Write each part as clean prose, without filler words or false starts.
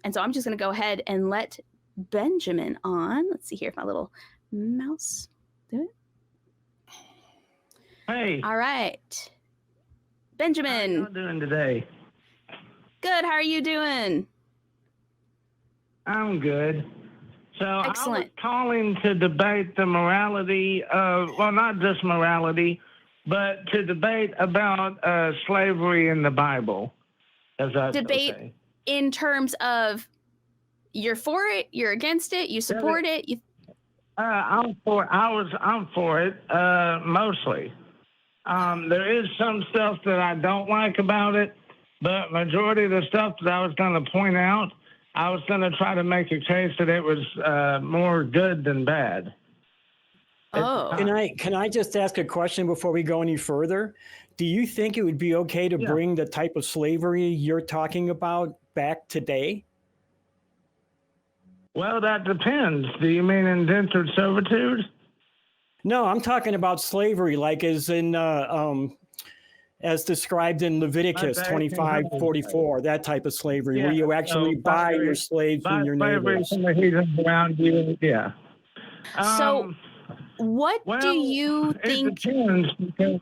And so I'm just going to go ahead and let Benjamin on. Let's see here if my little mouse do it. Hey. All right. Benjamin. How are you doing today? Good. How are you doing? I'm good. So Excellent. I was calling to debate the morality of, well, not just morality, but to debate about slavery in the Bible. As I debate in terms of you're for it, you're against it, you support it. I'm for it mostly. There is some stuff that I don't like about it, but majority of the stuff that I was going to point out, I was going to try to make a case that it was more good than bad. Oh. Can I just ask a question before we go any further? Do you think it would be okay to bring the type of slavery you're talking about back today? Well, that depends. Do you mean indentured servitude? No, I'm talking about slavery, like as in as described in Leviticus 25:44, that type of slavery, where you actually buy your slaves from your neighbors. From the heathens around you, yeah. So, what do you think? It depends because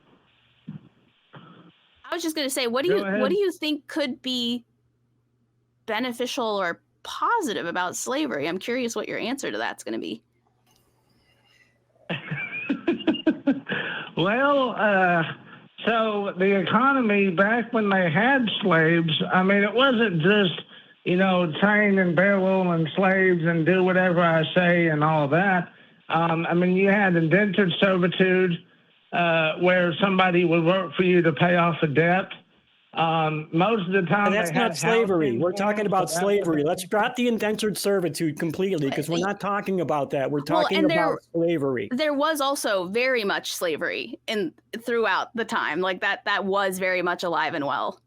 I was just going to say, what do you think could be beneficial or positive about slavery? I'm curious what your answer to that's going to be. Well, so the economy back when they had slaves, I mean, it wasn't just, train and bear wool and slaves and do whatever I say and all that. I mean, you had indentured servitude where somebody would work for you to pay off a debt. Most of the time, that's not slavery. We're talking about slavery. Let's drop the indentured servitude completely because we're not talking about that. We're talking about slavery. There was also very much slavery throughout the time. Like that was very much alive and well.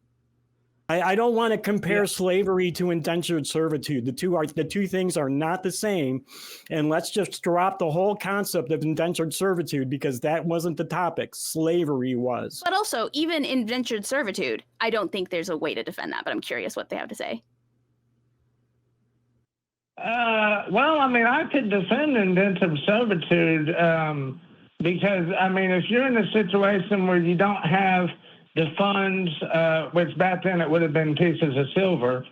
I don't want to compare slavery to indentured servitude. The two things are not the same. And let's just drop the whole concept of indentured servitude because that wasn't the topic. Slavery was. But also, even indentured servitude, I don't think there's a way to defend that, but I'm curious what they have to say. Well, I mean, I could defend indentured servitude because, I mean, if you're in a situation where you don't have the funds, which back then it would have been pieces of silver,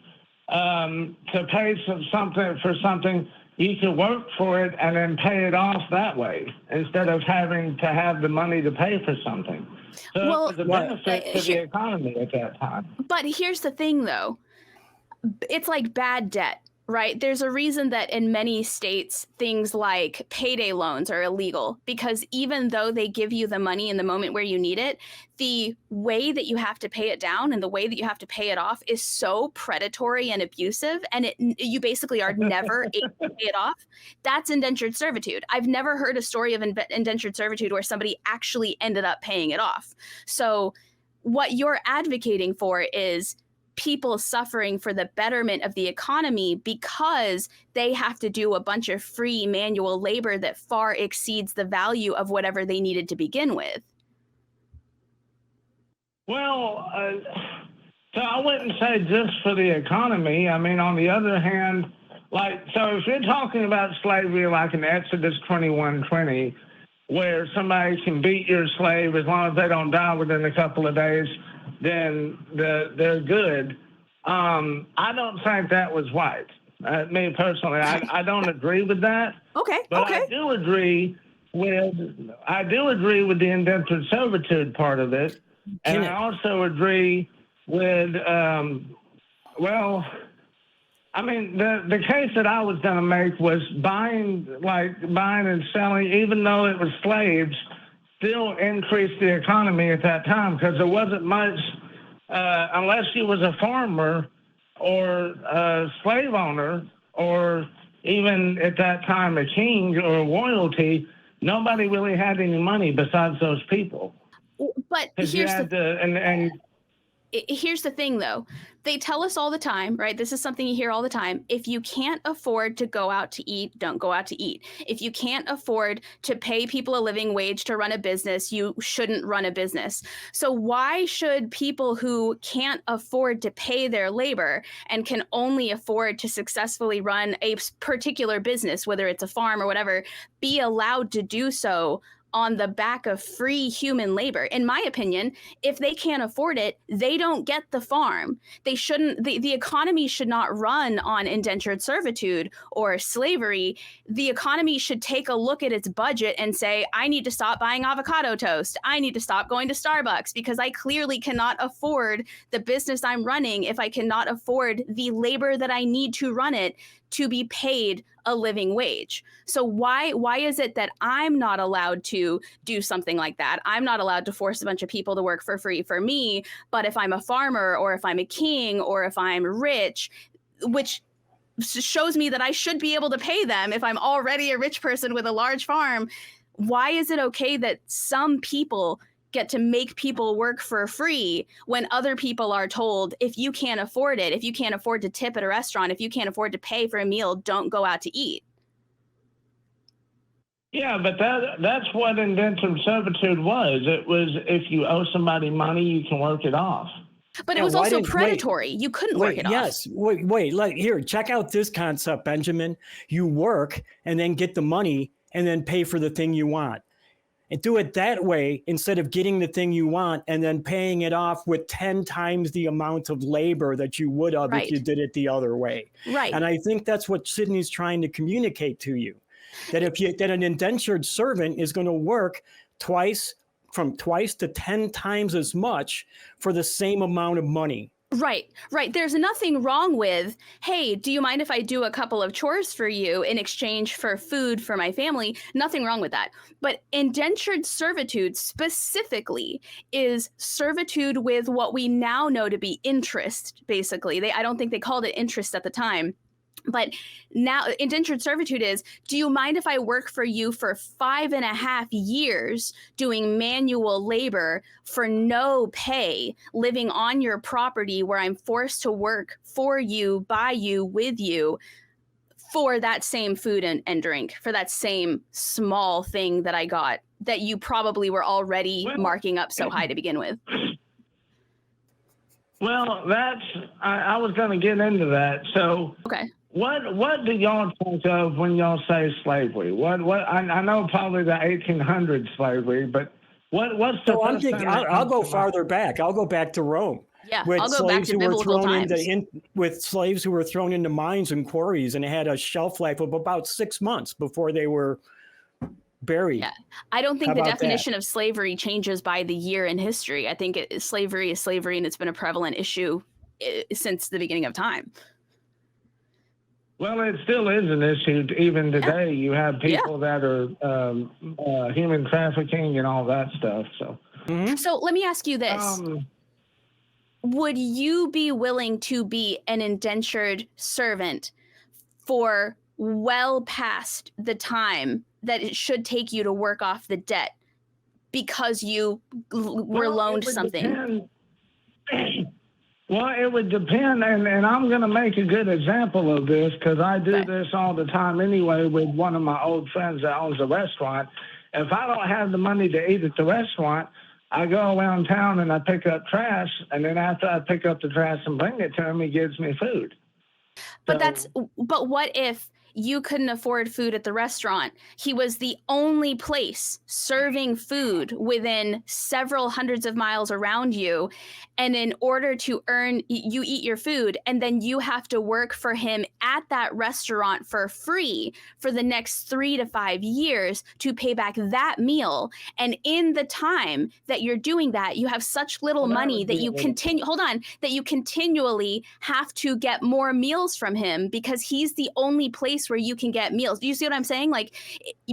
to pay for something, you could work for it and then pay it off that way instead of having to have the money to pay for something. So it was a benefit to the economy at that time. But here's the thing, though. It's like bad debt. Right. There's a reason that in many states, things like payday loans are illegal, because even though they give you the money in the moment where you need it, the way that you have to pay it down and the way that you have to pay it off is so predatory and abusive. And you basically are never able to pay it off. That's indentured servitude. I've never heard a story of indentured servitude where somebody actually ended up paying it off. So what you're advocating for is people suffering for the betterment of the economy because they have to do a bunch of free manual labor that far exceeds the value of whatever they needed to begin with. Well, so I wouldn't say just for the economy. I mean, on the other hand, so if you're talking about slavery like in Exodus 21:20, where somebody can beat your slave as long as they don't die within a couple of days, then they're good. I don't think that was right. Me personally, I don't agree with that. Okay. But I do agree with the indentured servitude part of it, and I also agree with I mean, the case that I was going to make was buying and selling, even though it was slaves, still increased the economy at that time because there wasn't much, unless you was a farmer or a slave owner or even at that time a king or a royalty, nobody really had any money besides those people. But here's Here's the thing, though. They tell us all the time, right? This is something you hear all the time. If you can't afford to go out to eat, don't go out to eat. If you can't afford to pay people a living wage to run a business, you shouldn't run a business. So why should people who can't afford to pay their labor and can only afford to successfully run a particular business, whether it's a farm or whatever, be allowed to do so on the back of free human labor? In my opinion, if they can't afford it, they don't get the farm. They shouldn't, the economy should not run on indentured servitude or slavery. The economy should take a look at its budget and say, I need to stop buying avocado toast. I need to stop going to Starbucks because I clearly cannot afford the business I'm running if I cannot afford the labor that I need to run it to be paid a living wage. So why is it that I'm not allowed to do something like that? I'm not allowed to force a bunch of people to work for free for me, but if I'm a farmer or if I'm a king or if I'm rich, which shows me that I should be able to pay them if I'm already a rich person with a large farm, why is it okay that some people get to make people work for free when other people are told, if you can't afford it, if you can't afford to tip at a restaurant, if you can't afford to pay for a meal, don't go out to eat? Yeah, but that's what indentured servitude was. It was, if you owe somebody money, you can work it off. But it was also predatory. You couldn't work it off. Yes. Here, check out this concept, Benjamin. You work and then get the money and then pay for the thing you want. And do it that way instead of getting the thing you want and then paying it off with 10 times the amount of labor that you would have if you did it the other way. Right. And I think that's what Sydney's trying to communicate to you. That that an indentured servant is going to work from twice to 10 times as much for the same amount of money. Right. There's nothing wrong with, hey, do you mind if I do a couple of chores for you in exchange for food for my family? Nothing wrong with that. But indentured servitude specifically is servitude with what we now know to be interest, basically. I don't think they called it interest at the time. But now indentured servitude is, do you mind if I work for you for 5.5 years doing manual labor for no pay, living on your property where I'm forced to work for you, by you, with you, for that same food and drink, for that same small thing that I got that you probably were already marking up so high to begin with? Well, I was going to get into that. So, okay. What do y'all think of when y'all say slavery? I know probably the 1800s slavery, but what's the? So I'm thinking, I'll go farther back. I'll go back to Rome. Yeah, I'll go back to biblical times. With slaves who were thrown into mines and quarries and had a shelf life of about 6 months before they were buried. Yeah, I don't think the definition of slavery changes by the year in history. I think slavery is slavery, and it's been a prevalent issue since the beginning of time. Well, it still is an issue even today. You have people that are human trafficking and all that stuff. So, So let me ask you this. Would you be willing to be an indentured servant for well past the time that it should take you to work off the debt because you were loaned something? Well, it would depend, and I'm going to make a good example of this because I do this all the time anyway with one of my old friends that owns a restaurant. If I don't have the money to eat at the restaurant, I go around town and I pick up trash, and then after I pick up the trash and bring it to him, he gives me food. But what if you couldn't afford food at the restaurant? He was the only place serving food within several hundreds of miles around you. And in order to earn, you eat your food, and then you have to work for him at that restaurant for free for the next 3 to 5 years to pay back that meal. And in the time that you're doing that, you have such little money that you continually have to get more meals from him because he's the only place where you can get meals. Do you see what I'm saying? Like,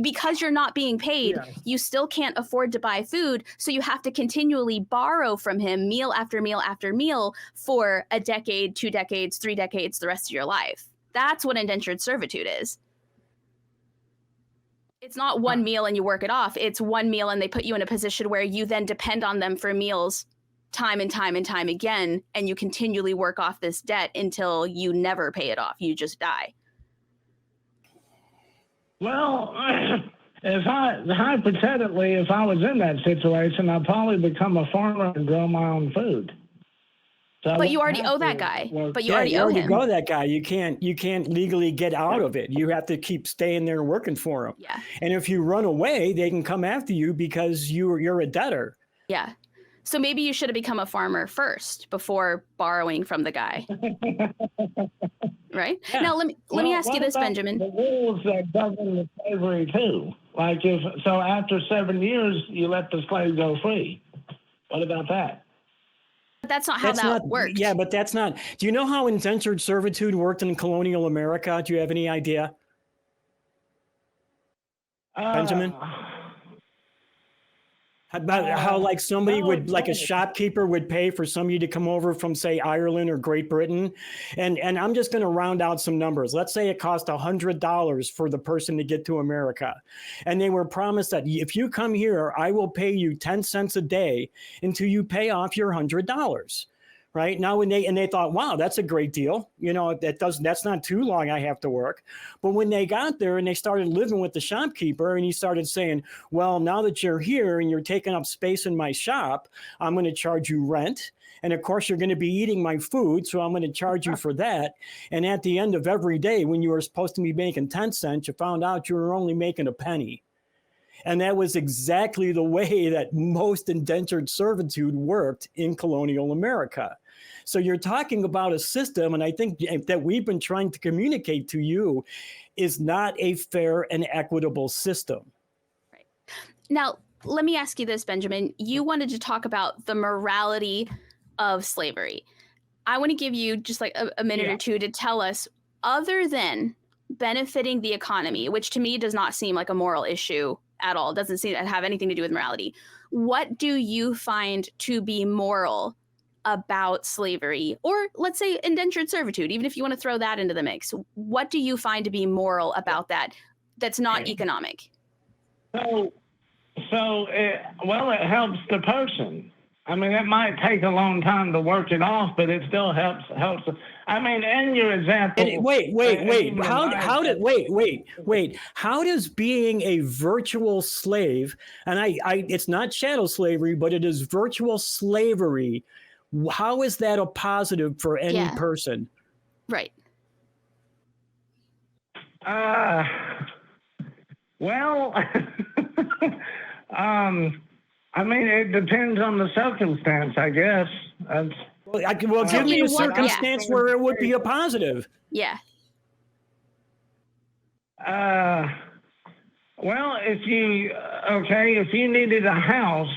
because you're not being paid, you still can't afford to buy food. So you have to continually borrow from him meal after meal after meal for a decade, 2 decades, 3 decades, the rest of your life. That's what indentured servitude is. It's not one meal and you work it off. It's one meal and they put you in a position where you then depend on them for meals time and time and time again, and you continually work off this debt until you never pay it off. You just die. Well, hypothetically, if I was in that situation, I'd probably become a farmer and grow my own food. So but you already owe that guy. But you already owe him. You owe that guy. You can't legally get out of it. You have to keep staying there and working for him. Yeah. And if you run away, they can come after you because you're a debtor. Yeah. So maybe you should have become a farmer first before borrowing from the guy. Right? Yeah. Now let me ask you this, Benjamin. The rules that govern the slavery too. Like so after 7 years you let the slave go free. What about that? But that's not how that works. Yeah, but that's not. Do you know how indentured servitude worked in colonial America? Do you have any idea? Benjamin? About how like somebody would, like a shopkeeper would pay for somebody to come over from, say, Ireland or Great Britain. And I'm just going to round out some numbers. Let's say it cost $100 for the person to get to America. And they were promised that if you come here, I will pay you 10 cents a day until you pay off your $100. Right now, when they thought, wow, that's a great deal. You know, that's not too long I have to work. But when they got there and they started living with the shopkeeper and he started saying, well, now that you're here and you're taking up space in my shop, I'm going to charge you rent. And of course, you're going to be eating my food. So I'm going to charge you for that. And at the end of every day, when you were supposed to be making 10 cents, you found out you were only making a penny. And that was exactly the way that most indentured servitude worked in colonial America. So you're talking about a system, and I think that we've been trying to communicate to you is not a fair and equitable system. Right. Now, let me ask you this, Benjamin. You wanted to talk about the morality of slavery. I want to give you just like a minute or two to tell us, other than benefiting the economy, which to me does not seem like a moral issue at all, doesn't seem to have anything to do with morality. What do you find to be moral about slavery, or let's say indentured servitude, even if you want to throw that into the mix? What do you find to be moral about that that's not economic? So it helps the person. I mean, it might take a long time to work it off, but it still helps. I mean, in your example. Wait. How does being a virtual slave, and it's not chattel slavery, but it is virtual slavery. How is that a positive for any person? Right. Well, I mean, it depends on the circumstance, I guess. Well, give me a circumstance where it would be a positive. Yeah. Well, if you needed a house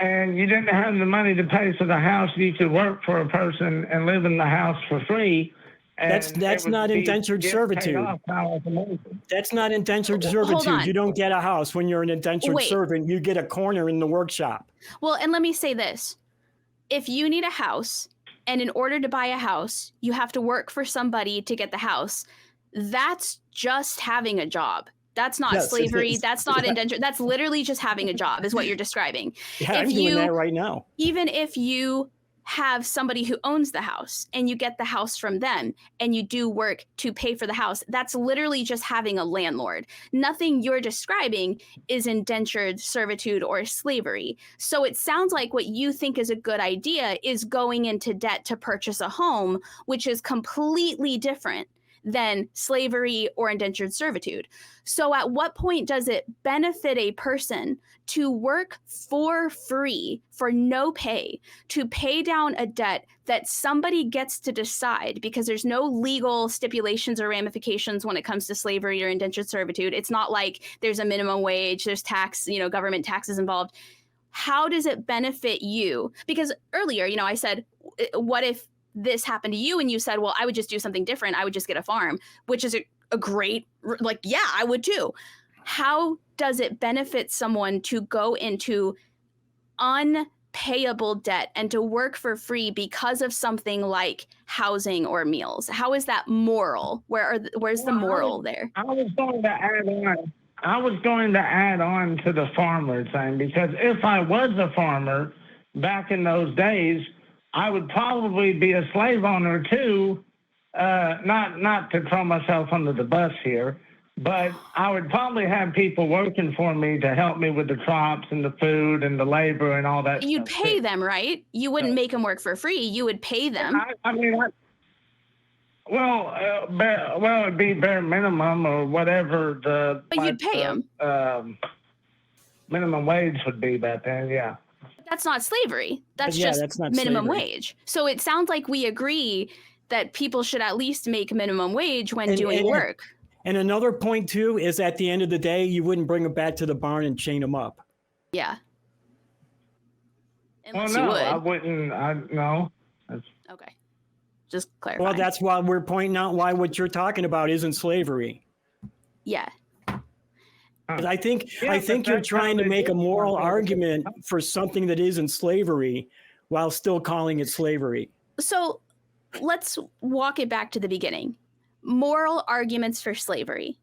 and you didn't have the money to pay for the house, you could work for a person and live in the house for free. That's not indentured servitude. That's not indentured servitude. You don't get a house when you're an indentured servant. You get a corner in the workshop. Well, and let me say this. If you need a house, and in order to buy a house, you have to work for somebody to get the house, that's just having a job. That's not slavery. That's not indentured. That's literally just having a job is what you're describing. Yeah, I'm doing that right now. Even if you have somebody who owns the house and you get the house from them and you do work to pay for the house, that's literally just having a landlord. Nothing you're describing is indentured servitude or slavery. So it sounds like what you think is a good idea is going into debt to purchase a home, which is completely different than slavery or indentured servitude. So at what point does it benefit a person to work for free, for no pay, to pay down a debt that somebody gets to decide, because there's no legal stipulations or ramifications when it comes to slavery or indentured servitude? It's not like there's a minimum wage, there's tax, government taxes involved. How does it benefit you? Because earlier, I said, what if this happened to you? And you said, well, I would just do something different. I would just get a farm, which is a great, I would too. How does it benefit someone to go into unpayable debt and to work for free because of something like housing or meals? How is that moral? Where's the moral there? I was going to add on to the farmer thing, because if I was a farmer, back in those days, I would probably be a slave owner too. Not to throw myself under the bus here, but I would probably have people working for me to help me with the crops and the food and the labor and all that. You'd pay too. them, right? You wouldn't make them work for free. You would pay them. It'd be bare minimum or whatever the. But you'd pay them. Minimum wage would be back then, yeah. That's not slavery. That's not minimum wage. So it sounds like we agree that people should at least make minimum wage when doing work. And another point too is at the end of the day, you wouldn't bring them back to the barn and chain them up. Yeah. Unless you would. I wouldn't. No. Okay. Just clarify. Well, that's why we're pointing out why what you're talking about isn't slavery. Yeah. I think you're trying to make a moral argument for something that isn't slavery while still calling it slavery. So let's walk it back to the beginning. Moral arguments for slavery.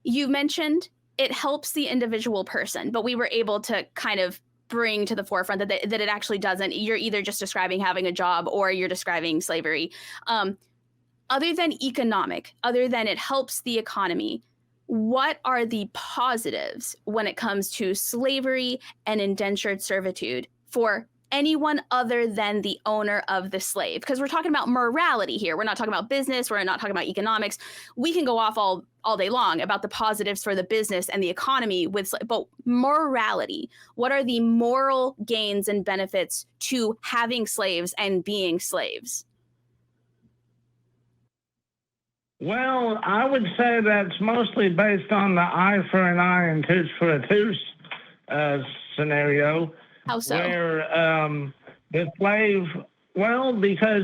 You mentioned it helps the individual person, but we were able to kind of bring to the forefront that it actually doesn't. You're either just describing having a job or you're describing slavery. Other than economic, other than it helps the economy, what are the positives when it comes to slavery and indentured servitude for anyone other than the owner of the slave? Because we're talking about morality here. We're not talking about business. We're not talking about economics. We can go off all day long about the positives for the business and the economy but morality. What are the moral gains and benefits to having slaves and being slaves? Well, I would say that's mostly based on the eye for an eye and tooth for a tooth scenario. How so? Where the slave, because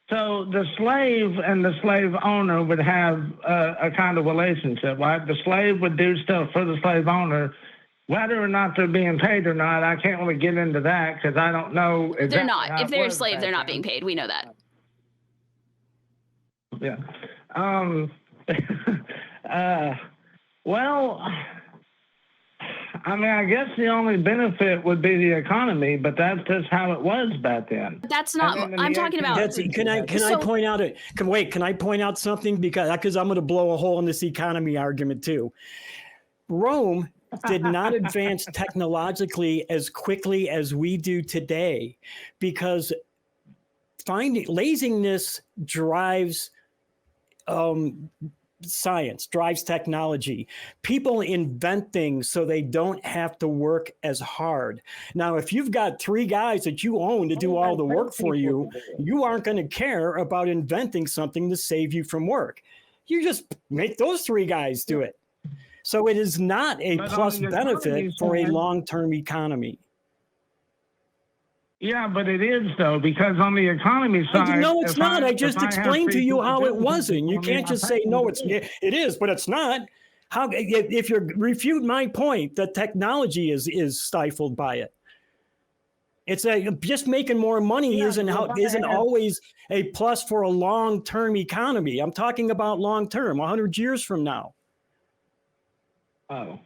so the slave and the slave owner would have a kind of relationship, right? The slave would do stuff for the slave owner, whether or not they're being paid or not. I can't really get into that because I don't know exactly. They're not. If they're a slave, they're not being paid. We know that. Yeah. Well, I mean, I guess the only benefit would be the economy, but that's just how it was back then. That's not. I'm talking about. Can I point out it? Can I point out something because I'm going to blow a hole in this economy argument too. Rome did not advance technologically as quickly as we do today because laziness drives science, drives technology. People invent things so they don't have to work as hard. Now, if you've got 3 guys that you own to do all the work for you, you aren't going to care about inventing something to save you from work. You just make those 3 guys do it. So it is not a plus benefit for a long-term economy. Yeah, but it is though, because on the economy side. No, it's not. I just explained to you how it wasn't. You can't just say, no, it is, but it's not. How if you refute my point that technology is stifled by it? It's just making more money isn't always a plus for a long-term economy. I'm talking about long-term, 100 years from now. Oh.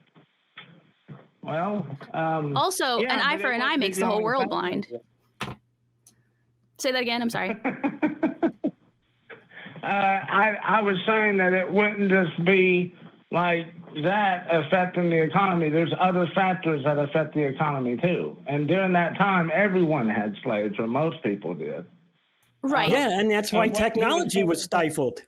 Well, also, an eye for an eye makes the whole world blind. Say that again. I'm sorry. I was saying that it wouldn't just be like that affecting the economy. There's other factors that affect the economy too. And during that time, everyone had slaves, or most people did. Right. Yeah, and that's why technology was stifled.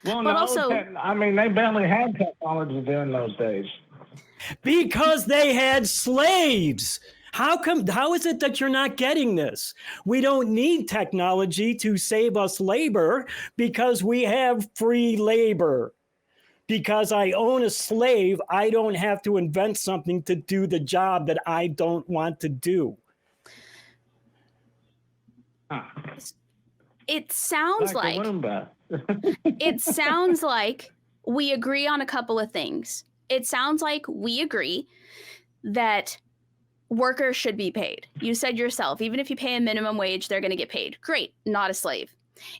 Well, but also, I mean, they barely had technology during those days. Because they had slaves. How is it that you're not getting this? We don't need technology to save us labor because we have free labor. Because I own a slave, I don't have to invent something to do the job that I don't want to do. It sounds like it sounds like we agree on a couple of things. It sounds like we agree that workers should be paid. You said yourself, even if you pay a minimum wage, they're going to get paid. Great, not a slave.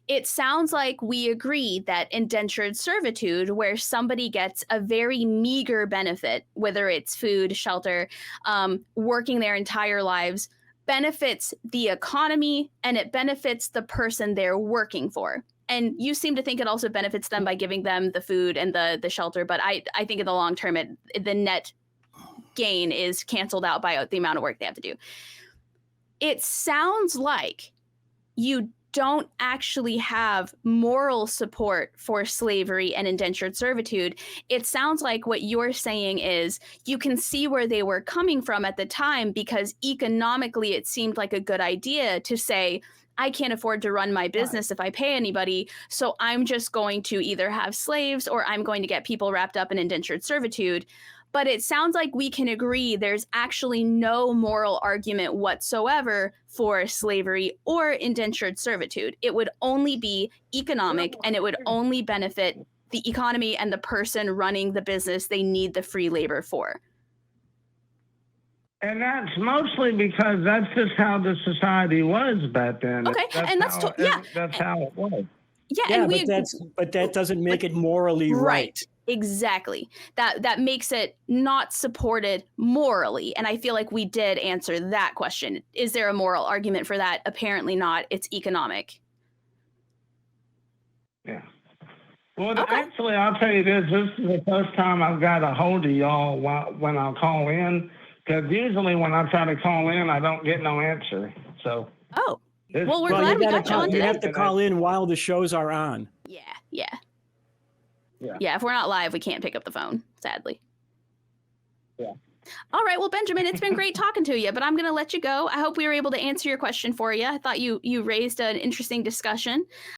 It sounds like we agree that indentured servitude, where somebody gets a very meager benefit, whether it's food, shelter, working their entire lives, benefits the economy and it benefits the person they're working for. And you seem to think it also benefits them by giving them the food and the shelter. But I think in the long term, the net gain is canceled out by the amount of work they have to do. It sounds like you don't actually have moral support for slavery and indentured servitude. It sounds like what you're saying is you can see where they were coming from at the time, because economically it seemed like a good idea to say, I can't afford to run my business if I pay anybody, so I'm just going to either have slaves or I'm going to get people wrapped up in indentured servitude. But it sounds like we can agree there's actually no moral argument whatsoever for slavery or indentured servitude. It would only be economic, and it would only benefit the economy and the person running the business they need the free labor for. And that's mostly because that's just how the society was back then. Okay, and that's how it was. Yeah, but that doesn't make it morally right. Exactly. That makes it not supported morally. And I feel like we did answer that question. Is there a moral argument for that? Apparently not. It's economic. Yeah. Well, actually, I'll tell you this. This is the first time I've got a hold of y'all when I call in. Because usually when I try to call in, I don't get no answer. So. Oh. Well, we're glad we got you on today. You have to call in while the shows are on. Yeah, if we're not live, we can't pick up the phone, sadly. Yeah. All right, well, Benjamin, it's been great talking to you, but I'm going to let you go. I hope we were able to answer your question for you. I thought you raised an interesting discussion.